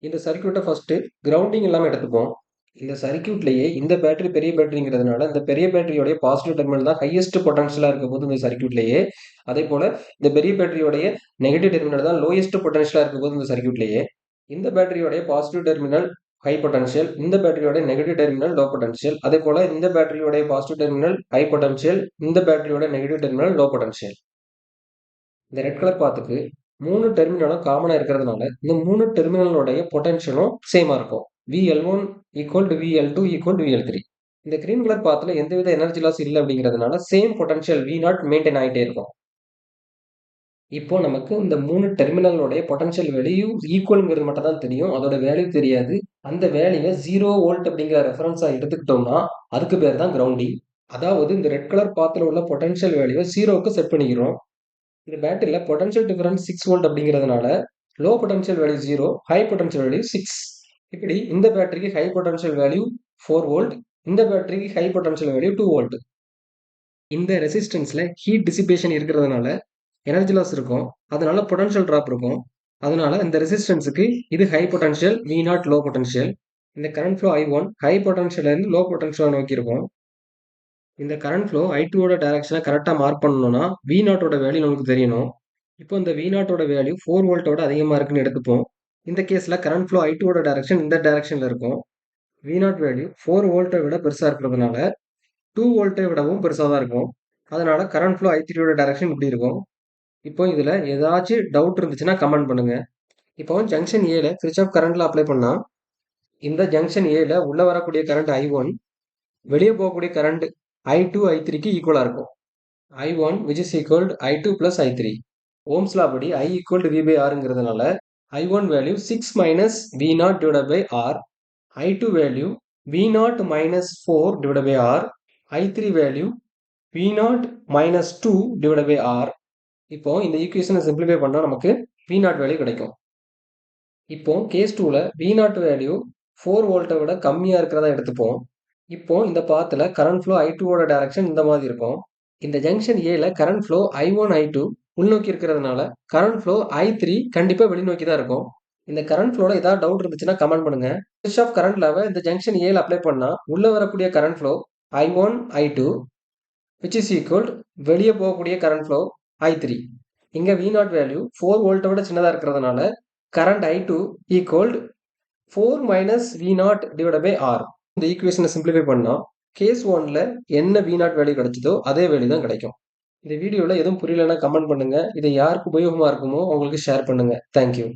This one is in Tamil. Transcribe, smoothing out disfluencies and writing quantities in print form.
இந்த சர்க்யூட்டை ஃபர்ஸ்ட் கிரவுண்டிங் இல்லாமல் எடுத்துப்போம். இந்த சர்க்யூட்லயே இந்த பேட்டரி பெரிய பேட்டரிங்கிறதுனால இந்த பெரிய பேட்டரியோடைய பாசிட்டிவ் டெர்மினல் தான் ஹையஸ்ட் பொட்டன்ஷியலா இருக்க போது இந்த சர்க்யூட்லயே. அதே போல இந்த பெரிய பேட்டரியோடைய நெகட்டிவ் டெர்மினல் தான் லோயஸ்ட் பொட்டன்ஷியலா இருக்க போது இந்த சர்க்யூட்லயே. இந்த பேட்டரியோடைய பாசிட்டிவ் டெர்மினல் ஹை பொட்டன்ஷியல், இந்த பேட்டரியோட நெகட்டிவ் டெர்மினல் லோ பொட்டன்ஷியல். அதே போல இந்த பேட்டரியோட பாசிட்டிவ் டெர்மினல் ஹை பொட்டன்ஷியல், இந்த பேட்டரியோட நெகட்டிவ் டெர்மினல் லோ பொட்டன்ஷியல். இந்த ரெட் கலர் பாத்துக்கு 3 டெர்மினலும் காமனா இருக்கிறதுனால இந்த 3 டெர்மினலோடைய பொட்டன்ஷியலும் சேமா இருக்கும். VL1 equal to VL2 equal to VL3. இந்த கிரீன் கலர் பாத்துல எந்தவித எனர்ஜி லாஸ் இல்லை அப்படிங்கிறதுனால சேம் பொட்டன்ஷியல் V0 மெயின்டைன் ஆகிட்டே இருக்கும். இப்போ நமக்கு இந்த 3 டெர்மினலோடைய பொட்டன்ஷியல் வேல்யூ ஈக்குவல்ங்கிறது மட்டும் தான் தெரியும். அதோட வேல்யூ தெரியாது. அந்த வேல்யூவை 0 வோல்ட் அப்படிங்கிற ரெஃபரன்ஸா எடுத்துக்கிட்டோம்னா அதுக்கு பேர் தான் கிரவுண்டிங். அதாவது இந்த ரெட் கலர் பாத்துல உள்ள பொட்டன்ஷியல் வேல்யூவை 0க்கு செட் பண்ணிக்கிறோம். இந்த பேட்டரியில பொட்டன்ஷியல் டிஃபரன்ஸ் 6 வோல்ட் அப்படிங்கிறதுனால low potential value 0, high potential value 6. இப்படி இந்த பேட்டரிக்கு ஹை பொட்டன்ஷியல் வேல்யூ 4 வோல்ட், இந்த பேட்டரிக்கு ஹை பொட்டன்ஷியல் வேல்யூ 2 வோல்ட். இந்த ரெசிஸ்டன்ஸ்ல ஹீட் டிசிபேஷன் இருக்கிறதுனால எனர்ஜி லாஸ் இருக்கும். அதனால பொட்டன்ஷியல் டிராப் இருக்கும். அதனால இந்த ரெசிஸ்டன்ஸுக்கு இது high potential, V0 low potential. இந்த கரண்ட் ஃப்ளோ I1 ஹை பொட்டன்ஷியல்ல இருந்து லோ பொட்டன்ஷியல் நோக்கி இருக்கும். இந்த கரண்ட் ஃப்ளோ I2 ஓட டைரக்ஷனை கரெக்டாக மார்க் பண்ணணும்னா V0 ஓட வேல்யூ நமக்கு தெரியணும். இப்போ இந்த V0 ஓட வேல்யூ 4 வோல்ட்டோட அதிகமாக இருக்குன்னு எடுத்துப்போம். இந்த கேஸில் கரண்ட் ஃப்ளோ I2 ஓட டைரக்ஷன் இந்த டைரக்ஷனில் இருக்கும். V0 வேல்யூ 4 வோல்ட்டை விட பெருசாக இருக்கிறதுனால 2 வோல்ட்டை விடவும் பெருசாக தான் இருக்கும். அதனால கரண்ட் ஃப்ளோ I3 ஓட டைரக்ஷன் இப்படி இருக்கும். இப்போ இதில் ஏதாச்சும் டவுட் இருந்துச்சுன்னா கமெண்ட் பண்ணுங்க. இப்போ ஜங்ஷன் ஏல கிர்ச்சாஃப் கரண்ட்ல அப்ளை பண்ணா இந்த ஜங்ஷன் ஏல உள்ள வரக்கூடிய கரண்ட் I1, வெளியே போகக்கூடிய கரண்ட் I2, I3க்கு ஈக்குவலா இருக்கும். I1 which is equal to I2 plus I3. Ohm's law படி I equal to V by Rங்கிறதுனால I1 value 6 minus V0 divided by R, I2 value V0 minus 4 divided by R, I3 value V0 minus 2 divided by R. இப்போ இந்த ஈக்குவேஷனை சிம்பிளிஃபை பண்ணா நமக்கு V0 வேல்யூ கிடைக்கும். இப்போ கேஸ் 2ல V0 வேல்யூ 4 வோல்ட்டை விட கம்மியா இருக்கிறதா எடுத்துப்போம். இப்போ இந்த பாத்துல கரண்ட் ஃப்ளோ I2 ஓட டைரக்ஷன் இந்த மாதிரி இருக்கும். இந்த ஜங்ஷன் ஏல கரண்ட் ஃப்ளோ I1, I2 உள்நோக்கி இருக்கிறதுனால கரண்ட் ஃப்ளோ I3 கண்டிப்பா வெளிநோக்கி தான் இருக்கும். இந்த கரண்ட் ஃப்ளோல ஏதாவது டவுட் இருந்துச்சுன்னா கமெண்ட் பண்ணுங்க. கிர்ச்சாஃப் கரண்ட் லாவை இந்த ஜங்ஷன் ஏல அப்ளை பண்ணா உள்ள வரக்கூடிய current flow I1, I2 which is equal வெளியே போகக்கூடிய கரண்ட் ஃப்ளோ I3. இங்க V0 வேல்யூ 4 வோல்ட்டை விட சின்னதா இருக்கிறதுனால current I2 equal 4 minus V0 divide by R. இந்த ஈக்குவேஷனை சிம்பிளிஃபை பண்ணா கேஸ் 1ல என்ன V0 வேல்யூ கிடைச்சதோ அதே வேல்யூ தான் கிடைக்கும். இந்த வீடியோவில் எதுவும் புரியலன்னா கமெண்ட் பண்ணுங்க. இது யாருக்கு உபயோகமாக இருக்குமோ அவங்களுக்கு ஷேர் பண்ணுங்க. தேங்க்யூ.